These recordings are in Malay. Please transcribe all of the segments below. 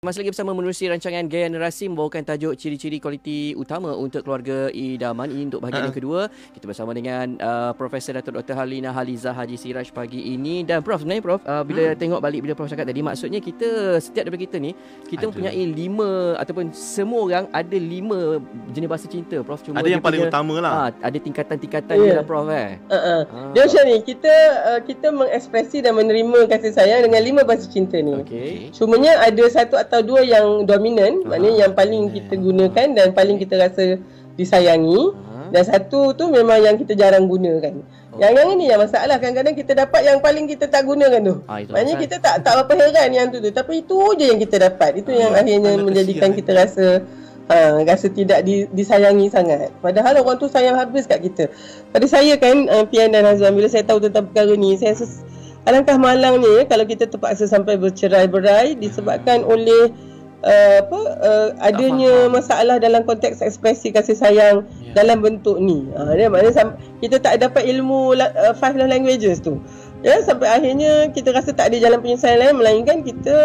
Masih lagi bersama menerusi rancangan Gaya Generasi membawakan tajuk ciri-ciri kualiti utama untuk keluarga idaman. Ini untuk bahagian yang kedua. Kita bersama dengan Profesor Dato' Dr. Harlina Halizah Haji Siraj pagi ini. Dan Prof, sebenarnya Prof, bila tengok balik bila Prof cakap tadi, maksudnya kita, setiap daripada kita ni, kita mempunyai 5 ataupun semua orang ada 5 jenis bahasa cinta, Prof. Cuma ada yang paling utama lah. Ada tingkatan-tingkatan dia lah, Prof. Dia macam ni, kita mengekspresi dan menerima kasih sayang dengan 5 bahasa cinta ni. Cumanya ada satu atau 2 yang dominan, maknanya yang paling kita gunakan dan paling kita rasa disayangi, dan satu tu memang yang kita jarang gunakan. Yang ini yang masalah, kadang-kadang kita dapat yang paling kita tak gunakan tu. Maknanya kita tak apa heran yang tu, tapi itu je yang kita dapat. Itu yang akhirnya menjadikan kita rasa tidak disayangi sangat. Padahal orang tu sayang habis kat kita. Pada saya kan, Pian dan Hazwan, bila saya tahu tentang perkara ni, saya rasa alangkah malangnya kalau kita terpaksa sampai bercerai-berai disebabkan oleh adanya masalah dalam konteks ekspresi kasih sayang dalam bentuk ni. Dia maknanya kita tak dapat ilmu 5 love languages tu. Ya, sampai akhirnya kita rasa tak ada jalan penyelesaian lain melainkan kita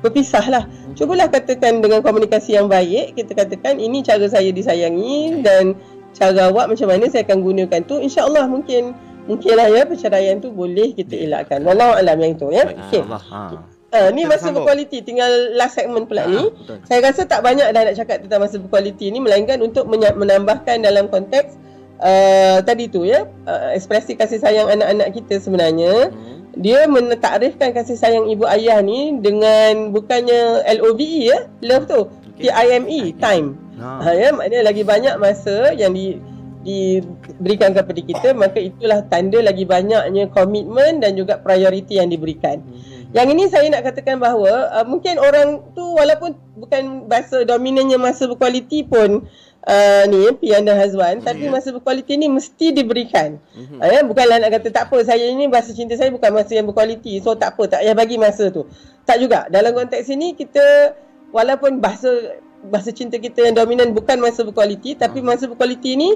berpisah lah. Cubalah katakan dengan komunikasi yang baik, kita katakan ini cara saya disayangi dan cara awak macam mana saya akan gunakan tu. InsyaAllah mungkinlah ya perceraian tu boleh kita elakkan. Wallahu alam yang itu ya. Okey. Ni masa berkualiti, tinggal last segment pula ni. Saya rasa tak banyak dah nak cakap tentang masa berkualiti ni, melainkan untuk menambahkan dalam konteks tadi tu ya, ekspresi kasih sayang anak-anak kita sebenarnya. Dia mentakrifkan kasih sayang ibu ayah ni dengan bukannya LOVE ya, love tu, TIME, time. Ya, maknanya lagi banyak masa yang diberikan kepada kita, maka itulah tanda lagi banyaknya komitmen dan juga prioriti yang diberikan. Yang ini saya nak katakan bahawa mungkin orang tu walaupun bukan bahasa dominannya masa berkualiti pun ni Pian dan Hazwan, tapi masa berkualiti ni mesti diberikan. Bukanlah nak kata tak apa, saya ini bahasa cinta saya bukan masa yang berkualiti, so tak apa, tak payah bagi masa tu. Tak juga. Dalam konteks ini kita walaupun bahasa cinta kita yang dominan bukan masa berkualiti, tapi masa berkualiti ni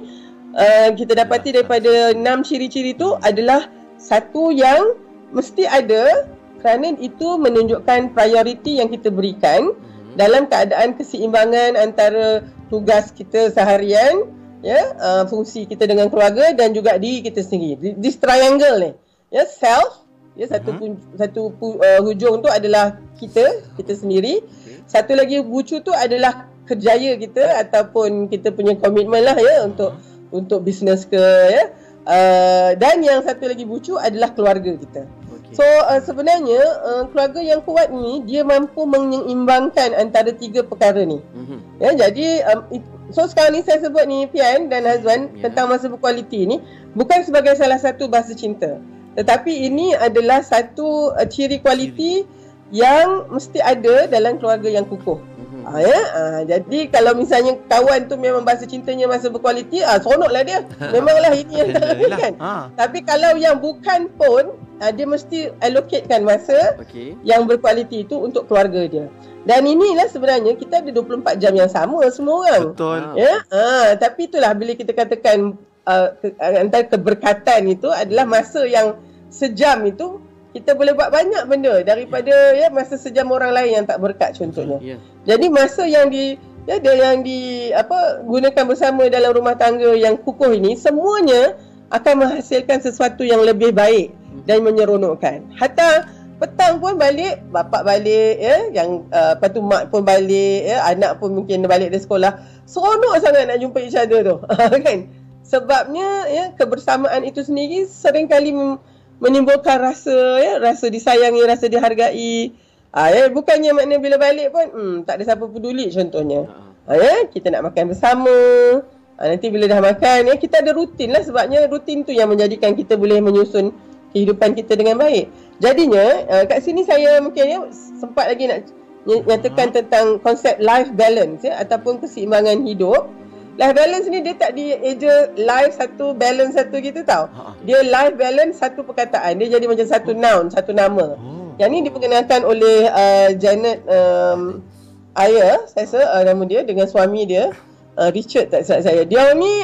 kita dapati daripada 6 ciri-ciri tu adalah satu yang mesti ada, kerana itu menunjukkan prioriti yang kita berikan dalam keadaan keseimbangan antara tugas kita seharian, ya, fungsi kita dengan keluarga dan juga diri kita sendiri. This triangle ni, ya, self, ya, satu hujung tu adalah kita sendiri. Satu lagi bucu tu adalah kerjaya kita ataupun kita punya komitmen lah ya untuk bisnes ke ya. Dan yang satu lagi bucu adalah keluarga kita. So sebenarnya keluarga yang kuat ni dia mampu menyeimbangkan antara 3 perkara ni. Ya, jadi so sekarang ni saya sebut ni Pian dan Hazwan tentang masa berkualiti ni bukan sebagai salah satu bahasa cinta, tetapi ini adalah satu ciri kualiti yang mesti ada dalam keluarga yang kukuh. Jadi kalau misalnya kawan tu memang bahasa cintanya masa berkualiti, seronoklah dia. Memanglah ini yang tak lakukan. Tapi kalau yang bukan pun, dia mesti allocatekan masa yang berkualiti itu untuk keluarga dia. Dan inilah sebenarnya kita ada 24 jam yang sama semua orang. Betul. Ya? Tapi itulah bila kita katakan antara keberkatan itu adalah masa yang sejam itu kita boleh buat banyak benda daripada ya masa sejam orang lain yang tak berkat contohnya. Jadi masa yang gunakan bersama dalam rumah tangga yang kukuh ini semuanya akan menghasilkan sesuatu yang lebih baik dan menyeronokkan. Hatta petang pun balik, bapak balik ya, yang lepas tu mak pun balik ya, anak pun mungkin balik dari sekolah. Seronok sangat nak jumpa each other tu. Kan? Sebabnya ya kebersamaan itu sendiri seringkali menimbulkan rasa disayangi, rasa dihargai. Bukannya makna bila balik pun tak ada siapa peduli contohnya. Kita nak makan bersama. Nanti bila dah makan kita ada rutin lah, sebabnya rutin tu yang menjadikan kita boleh menyusun kehidupan kita dengan baik. Jadinya kat sini saya mungkin sempat lagi nak nyatakan tentang konsep life balance ataupun keseimbangan hidup. Life balance ni dia tak dieja life satu, balance satu gitu tau. Dia life balance satu perkataan. Dia jadi macam satu noun, satu nama. Yang ni diperkenalkan oleh Janet Ayer, saya rasa nama dia, dengan suami dia, Richard tak salah saya. Dia ni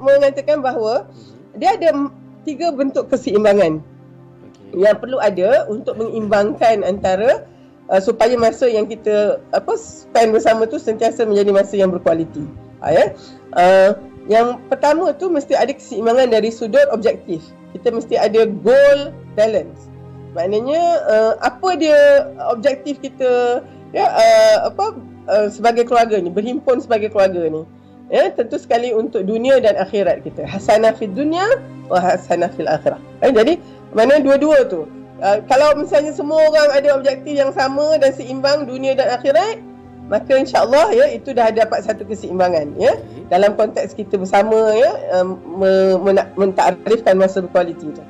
mengatakan bahawa dia ada 3 bentuk keseimbangan yang perlu ada untuk mengimbangkan antara supaya masa yang kita spend bersama tu sentiasa menjadi masa yang berkualiti. Yang pertama tu mesti ada keseimbangan dari sudut objektif. Kita mesti ada goal balance. Maknanya apa dia objektif kita sebagai keluarga ni, berhimpun sebagai keluarga ni. Tentu sekali untuk dunia dan akhirat kita. Hasanah fid dunya wa hasanah fil akhirah. Jadi mana dua-dua tu. Kalau misalnya semua orang ada objektif yang sama dan seimbang dunia dan akhirat, maka insya-Allah itu dah dapat satu keseimbangan dalam konteks kita bersama mentakrifkan masa berkualiti tu.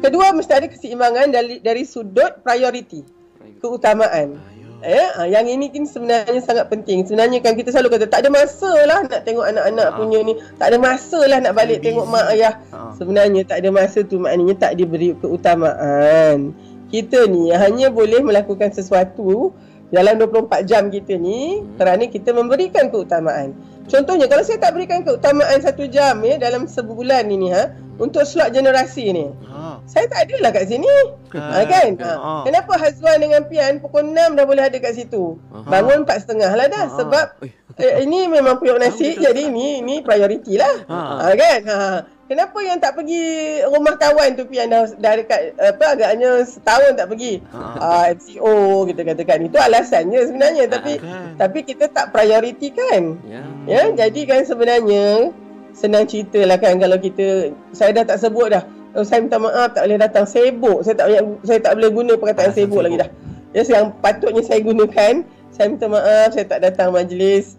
Kedua, mesti ada keseimbangan dari sudut priority, keutamaan. Yang ini kan sebenarnya sangat penting. Sebenarnya kan kita selalu kata tak ada masa lah nak tengok anak-anak punya ni, tak ada masa lah nak balik tengok mak ayah. Sebenarnya tak ada masa tu maknanya tak diberi keutamaan. Kita ni hanya boleh melakukan sesuatu dalam 24 jam kita ni kerana kita memberikan keutamaan. Contohnya kalau saya tak berikan keutamaan 1 jam dalam sebulan ini untuk slot generasi ni, saya tak ada lah kat sini. Kan? Kenapa Hazwan dengan Pian pukul 6 dah boleh ada kat situ? Bangun 4.30 lah dah. Sebab ini memang periuk nasi, jadi ini prioriti lah. Kan? Kenapa yang tak pergi rumah kawan tu Pian dah dekat agaknya setahun tak pergi. MCO kita katakan. Itu alasannya sebenarnya, tapi kita tak prioritikan. Jadi kan sebenarnya senang cerita lah kan, kalau saya dah tak sebut dah. Saya minta maaf tak boleh datang, sibuk. Saya tak boleh guna perkataan sibuk lagi dah. Yang patutnya saya gunakan, saya minta maaf saya tak datang majlis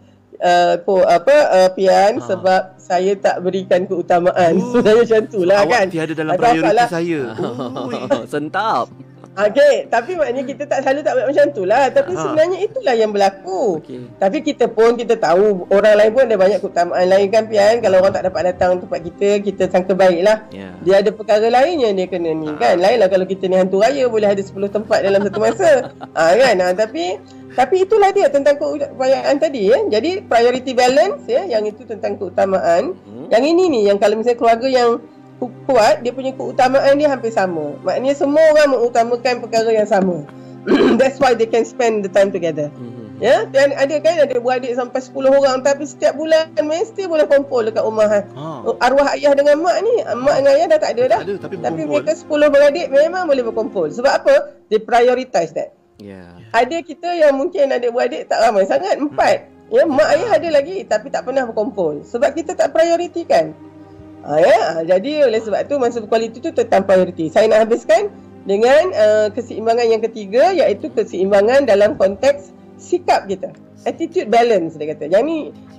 Pian sebab saya tak berikan keutamaan. Sebenarnya macam tu lah kan. Awak tiada dalam prioriti saya. Sentap. Okey, tapi maknanya kita tak selalu tak buat macam tu lah. Tapi sebenarnya itulah yang berlaku. Tapi kita tahu orang lain pun ada banyak keutamaan lain kan Pian. Kalau orang tak dapat datang tempat kita sangka baik lah. Dia ada perkara lain yang dia kena ni kan. Lain lah kalau kita ni hantu raya boleh ada 10 tempat dalam satu masa. Kan. Tapi itulah dia tentang keupayaan tadi. Jadi priority balance yang itu tentang keutamaan. Yang ini ni yang kalau misalnya keluarga yang kuat, dia punya keutamaan dia hampir sama. Maknanya semua orang mengutamakan perkara yang sama. That's why they can spend the time together. Dan ada beradik sampai 10 orang, tapi setiap bulan mesti boleh kumpul dekat rumah. Arwah ayah dengan mak ni, mak dengan ayah dah tak ada dah. Tapi mereka 10 beradik memang boleh berkumpul. Sebab apa? They prioritize that. Ada kita yang mungkin adik beradik tak ramai sangat, 4. Mak ayah ada lagi tapi tak pernah berkumpul. Sebab kita tak prioritikan. Jadi oleh sebab tu masa berkualiti tu tentang prioriti. Saya nak habiskan dengan keseimbangan yang ketiga, iaitu keseimbangan dalam konteks sikap kita. Attitude balance dia kata. Yang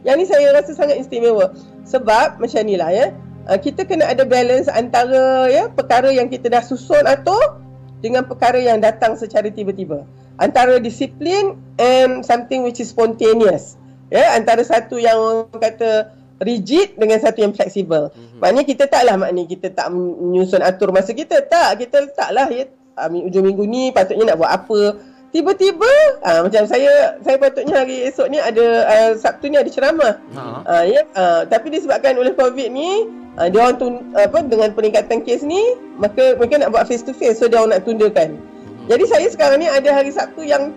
ni saya rasa sangat istimewa. Sebab macam ni lah kita kena ada balance antara perkara yang kita dah susun atur dengan perkara yang datang secara tiba-tiba. Antara disiplin and something which is spontaneous. Antara satu yang kata rigid dengan satu yang fleksibel. Maknanya kita kita tak menyusun atur masa kita. Kita letaklah ujung minggu ni patutnya nak buat apa. Tiba-tiba macam saya patutnya hari esok ni ada Sabtu ni ada ceramah. Tapi disebabkan oleh COVID ni dia orang dengan peningkatan kes ni, maka mereka nak buat face to face, so dia orang nak tundakan. Jadi saya sekarang ni ada hari Sabtu yang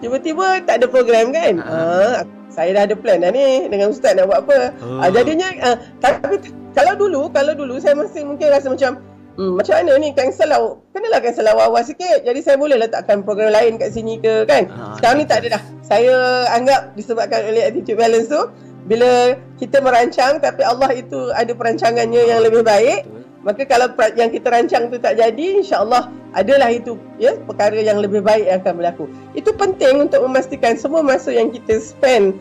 tiba-tiba tak ada program kan. Saya dah ada plan dah ni dengan ustaz nak buat apa. Jadinya tapi kalau dulu saya masih mungkin rasa macam macam mana ni kenalah cancel awal-awal sikit. Jadi saya boleh letakkan program lain kat sini ke kan. Sekarang ni tak ada dah. Saya anggap disebabkan oleh attitude balance tu, bila kita merancang tapi Allah itu ada perancangannya yang lebih baik, maka kalau yang kita rancang tu tak jadi, insya-Allah adalah itu perkara yang lebih baik yang akan berlaku. Itu penting untuk memastikan semua masa yang kita spend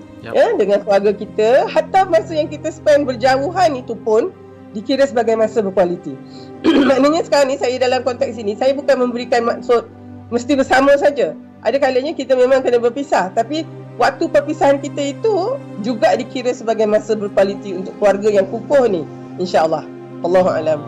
dengan keluarga kita, hatta masa yang kita spend berjauhan itu pun dikira sebagai masa berkualiti. Maknanya sekarang ni saya dalam konteks ini, saya bukan memberikan maksud mesti bersama saja. Ada kalanya kita memang kena berpisah, tapi waktu perpisahan kita itu juga dikira sebagai masa berkualiti untuk keluarga yang kukuh ni, insya-Allah. Allahu a'lam.